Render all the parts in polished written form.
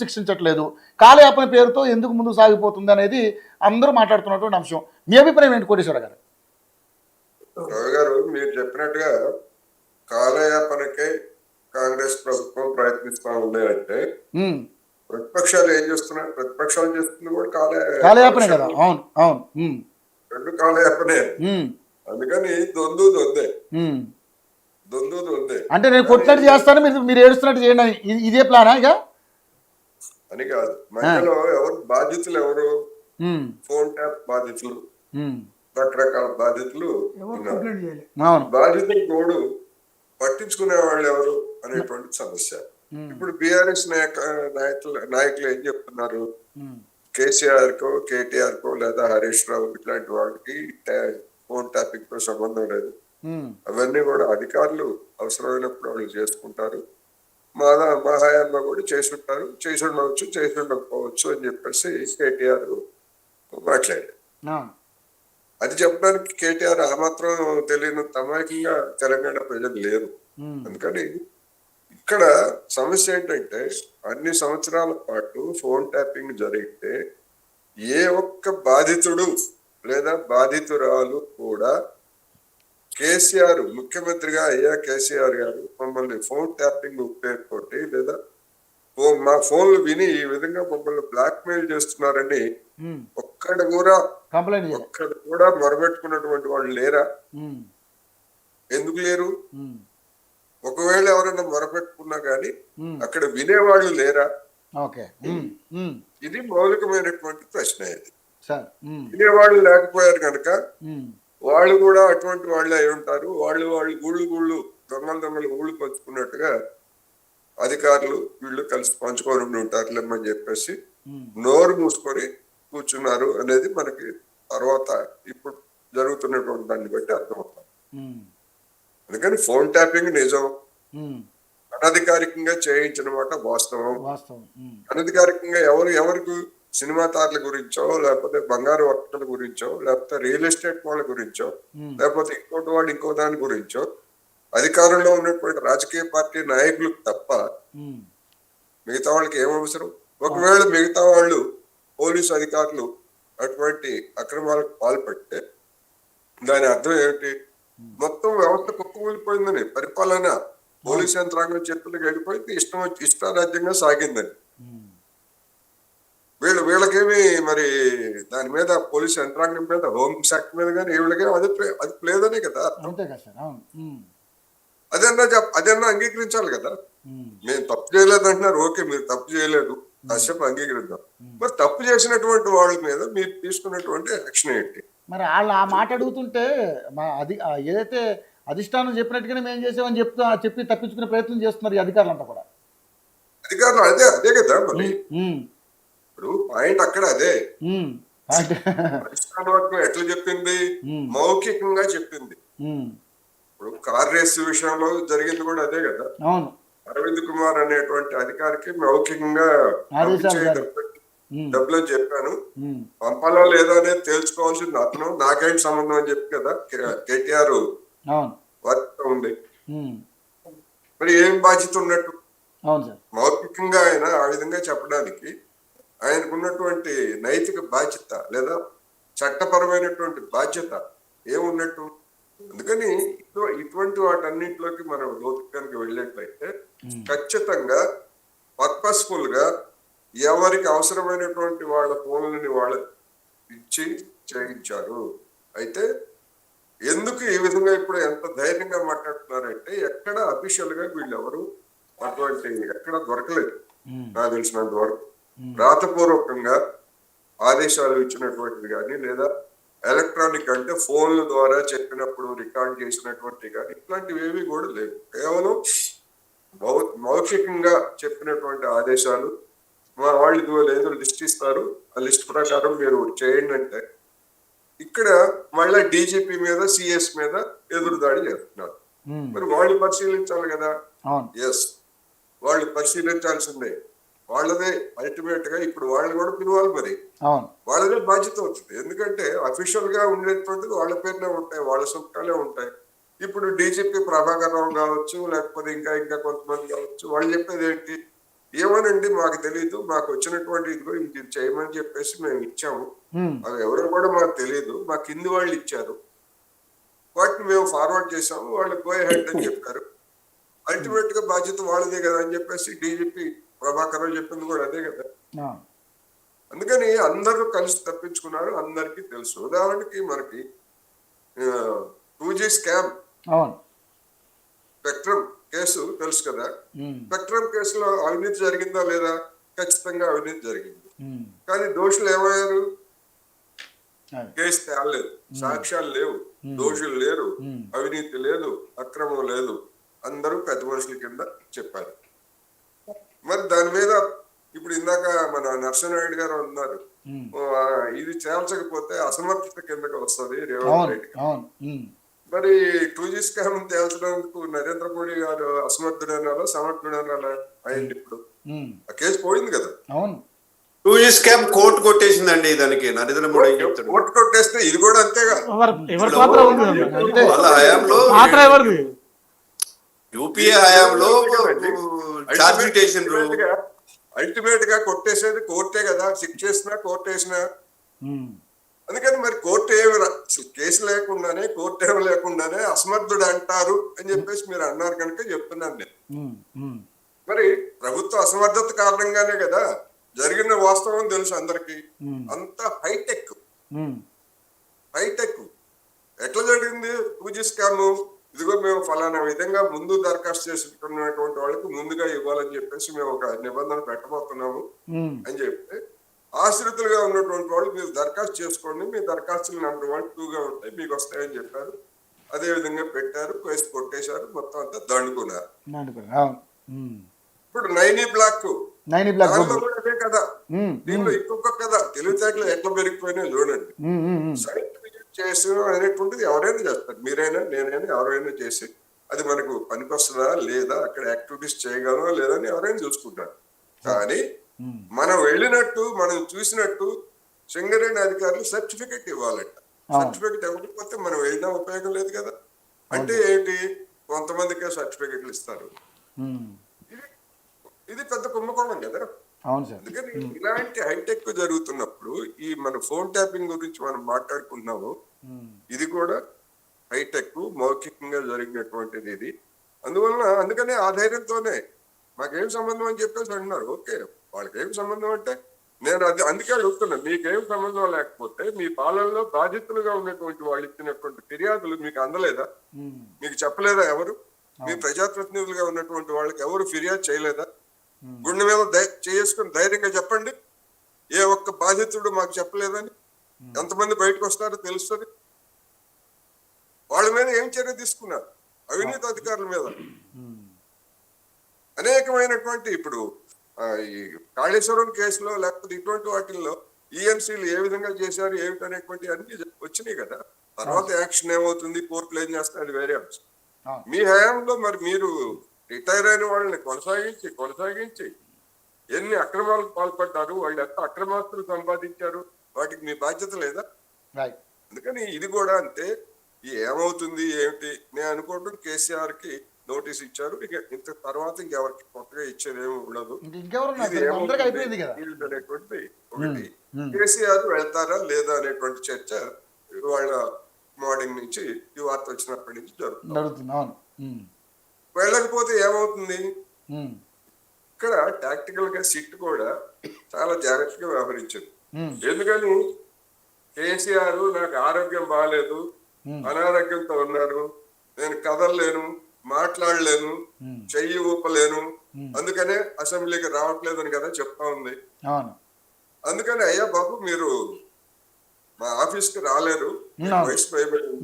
శిక్షించట్లేదు, కాలయాపన పేరుతో ఎందుకు ముందుకు సాగిపోతుంది అనేది అందరూ మాట్లాడుతున్నటువంటి అంశం. మీ అభిప్రాయం ఏంటి కోటేశ్వర గారు? రవి గారు, మీరు చెప్పినట్టుగా కాలయాపనకే కాంగ్రెస్ ప్రభుత్వం ప్రయత్నిస్తా ఉంది అంటే ప్రతిపక్షాలు ఏం చేస్తున్నాయి? ప్రతిపక్షాలు చేస్తుంది కూడా కాలయాపనే కదా. అవును అవును, రెండు కాలయాపనే. అందుకని దొందు దొందే అంటే నేను కొట్టినట్టు చేస్తాను, మీరు ఏడుస్తున్నట్టు చేయండి, ఇదే ప్లానా ఇక అని కాదు. మధ్యలో ఎవరు బాధితులు? ఎవరు? ఫోన్ ట్యాప్ బాధితులు, రకరకాల బాధితులు ఉన్నారు. బాధితులు తోడు పట్టించుకునే వాళ్ళు ఎవరు అనేటువంటి సమస్య. ఇప్పుడు బీఆర్ఎస్ నాయకులు ఏం చెప్తున్నారు? కేసీఆర్ కో, కేటీఆర్ కో లేదా హరీష్ రావు ఇట్లాంటి వాళ్ళకి ఫోన్ ట్యాపింగ్ తో సంబంధం లేదు, అవన్నీ కూడా అధికారులు అవసరమైనప్పుడు వాళ్ళు చేసుకుంటారు, మా హయాంలో కూడా చేసి ఉంటారు, చేసి ఉండవచ్చు, చేసి ఉండకపోవచ్చు అని చెప్పేసి కేటీఆర్ మాట్లాడారు. అది చెప్పడానికి కేటీఆర్ ఆ మాత్రం తెలియని తమాకంగా తెలంగాణ ప్రజలు లేరు. అందుకని ఇక్కడ సమస్య ఏంటంటే అన్ని సంవత్సరాల పాటు ఫోన్ ట్యాపింగ్ జరిగితే ఏ ఒక్క బాధితుడు లేదా బాధితురాలు కూడా కేసీఆర్ ముఖ్యమంత్రిగా అయ్యా కేసీఆర్ గారు మమ్మల్ని ఫోన్ ట్యాపింగ్ పేరుతోటి లేదా మా ఫోన్లు విని ఈ విధంగా మమ్మల్ని బ్లాక్ మెయిల్ చేస్తున్నారని ఒక్కడ కూడా మొరబెట్టుకున్నటువంటి వాళ్ళు లేరా? ఎందుకు లేరు? ఒకవేళ ఎవరైనా మొరపెట్టుకున్నా గానీ అక్కడ వినేవాళ్ళు లేరా? ఇది మౌలికమైనటువంటి ప్రశ్న. ఇది వినేవాళ్ళు లేకపోయారు కనుక వాళ్ళు కూడా అటువంటి వాళ్ళే అయి ఉంటారు. వాళ్ళు గూళ్ళు దొంగలు ఊళ్ళు పంచుకున్నట్టుగా అధికారులు వీళ్ళు కలిసి పంచుకొని ఉంటారులేమని చెప్పేసి నోరు మూసుకొని కూర్చున్నారు అనేది మనకి తర్వాత ఇప్పుడు జరుగుతున్నటువంటి దాన్ని బట్టి అర్థమవుతాం. అందుకని ఫోన్ ట్యాపింగ్ నిజం, అనధికారికంగా చేయించిన మాట వాస్తవం. అనధికారికంగా ఎవరికి సినిమా తారల గురించో, లేకపోతే బంగారు వర్తకుల గురించో, లేకపోతే రియల్ ఎస్టేట్ వాళ్ళ గురించో, లేకపోతే ఇంకో దాని గురించో అధికారంలో ఉన్నటువంటి రాజకీయ పార్టీ నాయకులకు తప్ప మిగతా వాళ్ళకి ఏం అవసరం? ఒకవేళ మిగతా వాళ్ళు పోలీసు అధికారులు అటువంటి అక్రమాలకు పాల్పడితే దాని అర్థం ఏమిటి? మొత్తం వ్యవస్థ కుప్పకూలిపోయిందని, పరిపాలన పోలీసు యంత్రాంగం చేతులకు వెళ్ళిపోయింది, ఇష్టారాజ్యంగా సాగిందని. వీళ్ళకేమి మరి దాని మీద పోలీసు యంత్రాంగం మీద, హోంశాఖ మీద కానీ వీళ్ళకేమి అది లేదనే కదా. అదన్నా అంగీకరించాలి కదా. మేము తప్పు చేయలేదు అంటున్నారు, ఓకే మీరు తప్పు చేయలేదు, కాసేపు అంగీకరిద్దాం. మరి తప్పు చేసినటువంటి వాళ్ళ మీద మీరు తీసుకున్నటువంటి యాక్షన్ ఏంటి? మరి వాళ్ళు ఆ మాట అడుగుతుంటే ఏదైతే అధిష్టానం చెప్పినట్టుగానే మేము చేసామని చెప్పి తప్పించుకునే ప్రయత్నం చేస్తున్నారు ఈ అధికారులంతా కూడా. అధికారులు అదే కదా. మరి ఇప్పుడు పాయింట్ అక్కడ అదే. అధిష్టానం ఎట్లా చెప్పింది? మౌఖికంగా చెప్పింది. ఇప్పుడు కార్ రేస్ విషయంలో జరిగింది కూడా అదే కదా. అరవింద్ కుమార్ అనేటువంటి అధికారికి మౌఖికంగా డబ్బులు చెప్పాను, పంపాలో లేదో అనేది తేల్చుకోవాల్సింది అతను, నాకేంటి సంబంధం అని చెప్పి కదా కేటీఆర్ వర్క్ ఉంది. మరి ఏం బాధ్యత ఉన్నట్టు? మౌఖికంగా ఆయన ఆ విధంగా చెప్పడానికి ఆయనకున్నటువంటి నైతిక బాధ్యత లేదా చట్టపరమైనటువంటి బాధ్యత ఏమున్నట్టు? అందుకని ఇటువంటి వాటన్నింటిలోకి మనం లోతుకానికి వెళ్ళినట్లయితే ఖచ్చితంగా పర్పస్ఫుల్ గా ఎవరికి అవసరమైనటువంటి వాళ్ళ ఫోన్లని వాళ్ళ ఇచ్చి చేయించారు. అయితే ఎందుకు ఈ విధంగా ఇప్పుడు ఎంత ధైర్యంగా మాట్లాడుతున్నారంటే ఎక్కడ అఫీషియల్ గా వీళ్ళెవరు అటువంటి ఎక్కడ దొరకలేదు నాకు తెలిసినంత వరకు. రాతపూర్వకంగా ఆదేశాలు ఇచ్చినటువంటిది కానీ లేదా ఎలక్ట్రానిక్ అంటే ఫోన్ల ద్వారా చెప్పినప్పుడు రికార్డ్ చేసినటువంటి కానీ ఇట్లాంటివి ఏవి కూడా లేవు. కేవలం మౌఖికంగా చెప్పినటువంటి ఆదేశాలు, మా వాళ్ళు ఏదో లిస్ట్ ఇస్తారు, ఆ లిస్ట్ ప్రకారం మీరు చేయండి అంటే ఇక్కడ మళ్ళీ డీజీపీ మీద సిఎస్ మీద ఎదురుదాడి చేస్తున్నారు. మరి వాళ్ళు పరిశీలించాలి కదా. ఎస్, వాళ్ళు పరిశీలించాల్సిందే. వాళ్ళదే అల్టిమేట్ గా ఇప్పుడు వాళ్ళు కూడా పిలవాలి, మరి వాళ్ళదే బాధ్యత అవుతుంది. ఎందుకంటే అఫీషియల్ గా ఉండేటువంటిది వాళ్ళ పేరునే ఉంటాయి, వాళ్ళ సొంతాలే ఉంటాయి. ఇప్పుడు డీజీపీ ప్రభాకర్ రావు కావచ్చు, లేకపోతే ఇంకా కొంతమంది కావచ్చు, వాళ్ళు చెప్పేది ఏంటి? ఏమోనండి మాకు తెలియదు, మాకు వచ్చినటువంటి ఇదిగో ఇది చేయమని చెప్పేసి మేము ఇచ్చాము, అవి ఎవరు కూడా మాకు తెలియదు, మా కింది వాళ్ళు ఇచ్చారు, వాటిని మేము ఫార్వర్డ్ చేసాము, వాళ్ళు గో హెడ్ అని చెప్పారు, అల్టిమేట్ గా బాధ్యత వాళ్ళదే కదా అని చెప్పేసి డీజీపీ ప్రభాకర్ రావు చెప్పింది కూడా అదే కదా. అందుకని అందరూ కలిసి తప్పించుకున్నారు, అందరికీ తెలుసు. ఉదాహరణకి మనకి 2G స్కామ్ స్పెక్ట్రమ్ కేసు తెలుసు కదా. స్పెక్ట్రమ్ కేసులో అవినీతి జరిగిందా లేదా? ఖచ్చితంగా అవినీతి జరిగింది. కానీ దోషులు ఏమయ్యారు? కేసు తేలలేదు, సాక్ష్యాలు లేవు, దోషులు లేరు, అవినీతి లేదు, అక్రమం లేదు, అందరూ పెద్ద మనుషుల కింద చెప్పారు. మరి దాని మీద ఇప్పుడు ఇందాక మన నరసింహనాయుడు గారు అన్నారు, ఇది తేల్చకపోతే అసమర్థత కిందకి వస్తుంది రేవంత్ రెడ్డి. మరి 2G స్కామ్ తేల్చడానికి నరేంద్ర మోడీ గారు అసమర్థుడనాలా సమర్థుడనాలా అయ్యింది? ఇప్పుడు ఆ కేసు పోయింది కదా. 2G scam court కొట్టేసిందండి. దానికి నరేంద్ర మోడీ కోర్టు కొట్టేస్తే ఇది కూడా అంతేగా. వాళ్ళ హయాంలో యూపీఏ హయాంలో అల్టిమేట్ గా కొట్టేసేది కోర్టే కదా, శిక్ష చేసినా కోర్టు వేసినా. అందుకని మరి కోర్టు ఏమి కేసు లేకుండానే, కోర్టు ఏమి లేకుండానే అసమర్థుడు అంటారు అని చెప్పేసి మీరు అన్నారు కనుక చెప్తున్నాను నేను. మరి ప్రభుత్వ అసమర్థత కారణంగానే కదా జరిగిన వాస్తవం తెలుసు అందరికి. అంత హైటెక్ ఎట్లా జరిగింది 2G స్కామ్? ఇదిగో మేము ఫలానా విధంగా ముందు దరఖాస్తు చేసుకున్నటువంటి వాళ్ళకి ముందుగా ఇవ్వాలని చెప్పేసి మేము ఒక నిబంధన పెట్టబోతున్నాము అని చెప్తే, ఆశ్రితులుగా ఉన్నటువంటి వాళ్ళు మీరు దరఖాస్తు చేసుకోండి, మీ దరఖాస్తులు నెంబర్ 1, 2గా ఉంటాయి, మీకు వస్తాయని చెప్పారు. అదే విధంగా పెట్టారు, కేసు కొట్టేశారు, మొత్తం అంతా దండుకున్నారు. ఇప్పుడు నైనీ బ్లాక్ అదే కదా. దీనిలో ఇంకొక కదా తెలివితేటలు ఎట్లా పెరిగిపోయినా చూడండి. సైట్ విజిట్ చేసి అనేటువంటిది ఎవరైనా చేస్తారు, మీరైనా నేనైనా ఎవరైనా చేసి అది మనకు పనికొస్తుందా లేదా, అక్కడ యాక్టివిటీస్ చేయగలమా లేదా అని ఎవరైనా చూసుకుంటారు. కానీ మనం వెళ్ళినట్టు మనం చూసినట్టు సింగరేణి అధికారులు సర్టిఫికెట్ ఇవ్వాలంట. సర్టిఫికెట్ ఇవ్వకపోతే మనం వెళ్ళినా ఉపయోగం లేదు కదా. అంటే ఏంటి, కొంతమందికే సర్టిఫికెట్లు ఇస్తారు. ఇది పెద్ద కుంభకోణం కదా. అందుకని ఇలాంటి హైటెక్ జరుగుతున్నప్పుడు ఈ మన ఫోన్ ట్యాపింగ్ గురించి మనం మాట్లాడుకుంటున్నాము, ఇది కూడా హైటెక్ మౌఖికంగా జరిగినటువంటిది ఇది. అందుకనే ఆ ధైర్యంతోనే మాకేం సంబంధం అని చెప్పేసి అంటున్నారు. ఓకే, వాళ్ళకి ఏం సంబంధం అంటే నేను అది అందుకే అడుగుతున్నా, మీకేం సంబంధం లేకపోతే మీ పాలనలో బాధితులుగా ఉన్నటువంటి వాళ్ళు ఇచ్చినటువంటి ఫిర్యాదులు మీకు అందలేదా? మీకు చెప్పలేదా ఎవరు? మీ ప్రజాప్రతినిధులుగా ఉన్నటువంటి వాళ్ళకి ఎవరు ఫిర్యాదు చేయలేదా? గుండె మీద చేసుకుని ధైర్యంగా చెప్పండి, ఏ ఒక్క బాధితుడు మాకు చెప్పలేదని. ఎంతమంది బయటకు వస్తారో తెలుస్తుంది. వాళ్ళ మీద ఏం చర్య తీసుకున్నారు? అవినీతి అధికారుల మీద అనేకమైనటువంటి ఇప్పుడు ఈ కాళేశ్వరం కేసులో లేకపోతే ఇటువంటి వాటిల్లో ఈఎన్సీలు ఏ విధంగా చేశారు ఏమిటనేటువంటి అన్ని వచ్చినాయి కదా. తర్వాత యాక్షన్ ఏమవుతుంది, కోర్టులు ఏం చేస్తాయి, అది వేరే అంశం. మీ హయాంలో మరి మీరు రిటైర్ అయిన వాళ్ళని కొనసాగించి ఎన్ని అక్రమాలకు పాల్పడ్డారు, వాళ్ళు ఎంత అక్రమాస్తులు సంపాదించారు, వాటికి మీ బాధ్యత లేదా? అందుకని ఇది కూడా అంతే. ఏమవుతుంది ఏమిటి నేను అనుకోవడం, కేసీఆర్ కి నోటీస్ ఇచ్చారు, ఇక ఇంత తర్వాత ఇంకెవరికి కొత్తగా ఇచ్చేది ఏమి ఉండదు. అనేటువంటి ఒకటి, కేసీఆర్ వెళ్తారా లేదా అనేటువంటి చర్చ వాళ్ళ మార్నింగ్ నుంచి ఈ వార్త వచ్చినప్పటి నుంచి జరుగుతుంది. వెళ్ళకపోతే ఏమవుతుంది? ఇక్కడ టాక్టికల్ గా సిట్ కూడా చాలా జాగ్రత్తగా వ్యవహరించింది. ఎందుకని కేసీఆర్ నాకు ఆరోగ్యం బాగాలేదు, అనారోగ్యంతో ఉన్నారు, నేను కదలలేను, మాట్లాడలేను, చెయ్యి ఊపలేను, అందుకనే అసెంబ్లీకి రావట్లేదని కదా చెప్తా ఉంది. అందుకని అయ్యా బాబు మీరు మా ఆఫీస్ కి రాలేరు, వయసు భయపడింది,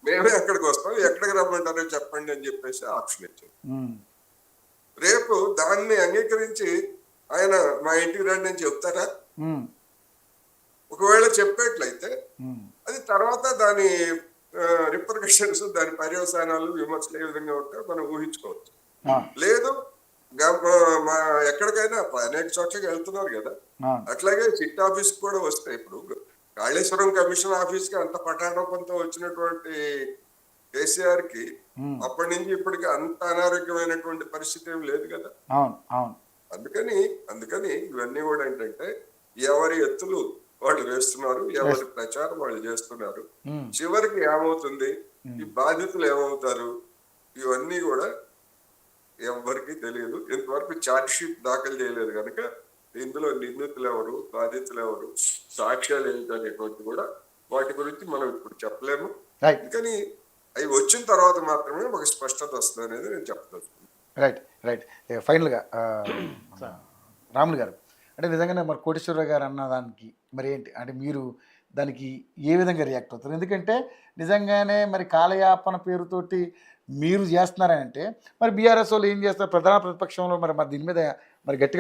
మేమే అక్కడికి వస్తాం, ఎక్కడికి రమ్మంటారో చెప్పండి అని చెప్పేసి ఆప్షన్ ఇచ్చారు. రేపు దాన్ని అంగీకరించి ఆయన మా ఇంటికి రండి అని చెప్తారా? ఒకవేళ చెప్పేట్లయితే అది తర్వాత దాని రిపర్కషన్స్, దాని పర్యవసానాలు, విమర్శలు ఏ విధంగా ఉంటాయో మనం ఊహించుకోవచ్చు. లేదు మా ఎక్కడికైనా అనేక చోట్లకి వెళ్తున్నారు కదా, అట్లాగే సిట్ ఆఫీస్ కూడా వస్తాయి. ఇప్పుడు కాళేశ్వరం కమిషన్ ఆఫీస్ కి అంత పటాటోపంతో వచ్చినటువంటి కేసీఆర్ కి అప్పటి నుంచి ఇప్పటికి అంత అనారోగ్యమైనటువంటి పరిస్థితి ఏం లేదు కదా. అవును అవును అందుకని ఇవన్నీ కూడా ఏంటంటే ఎవరి ఎత్తులు వాళ్ళు వేస్తున్నారు, ఎవరి ప్రచారం వాళ్ళు చేస్తున్నారు. చివరికి ఏమవుతుంది, ఈ బాధితులు ఏమవుతారు, ఇవన్నీ కూడా ఎవరికి తెలియదు. ఇంతవరకు ఛార్జ్ షీట్ దాఖలు చేయలేదు కనుక ఇందులో నిందితులు ఎవరు, బాధితులు ఎవరు, సాక్ష్యాలు ఏంటి అనేటువంటి కూడా వాటి గురించి మనం ఇప్పుడు చెప్పలేము. అందుకని అవి వచ్చిన తర్వాత మాత్రమే ఒక స్పష్టత వస్తుంది అనేది నేను చెప్పదలుచుకున్నాను. రైట్ ఫైనల్గా రాములు గారు, అంటే నిజంగానే మరి కోటేశ్వరరావు గారు అన్న దానికి మరి ఏంటి అంటే మీరు దానికి ఏ విధంగా రియాక్ట్ అవుతారు? ఎందుకంటే నిజంగానే మరి కాలయాపన పేరుతోటి మీరు చేస్తున్నారంటే మరి బీఆర్ఎస్ వాళ్ళు ఏం చేస్తారు, ప్రధాన ప్రతిపక్షంలో మరి దీని మీద మరి గట్టిగా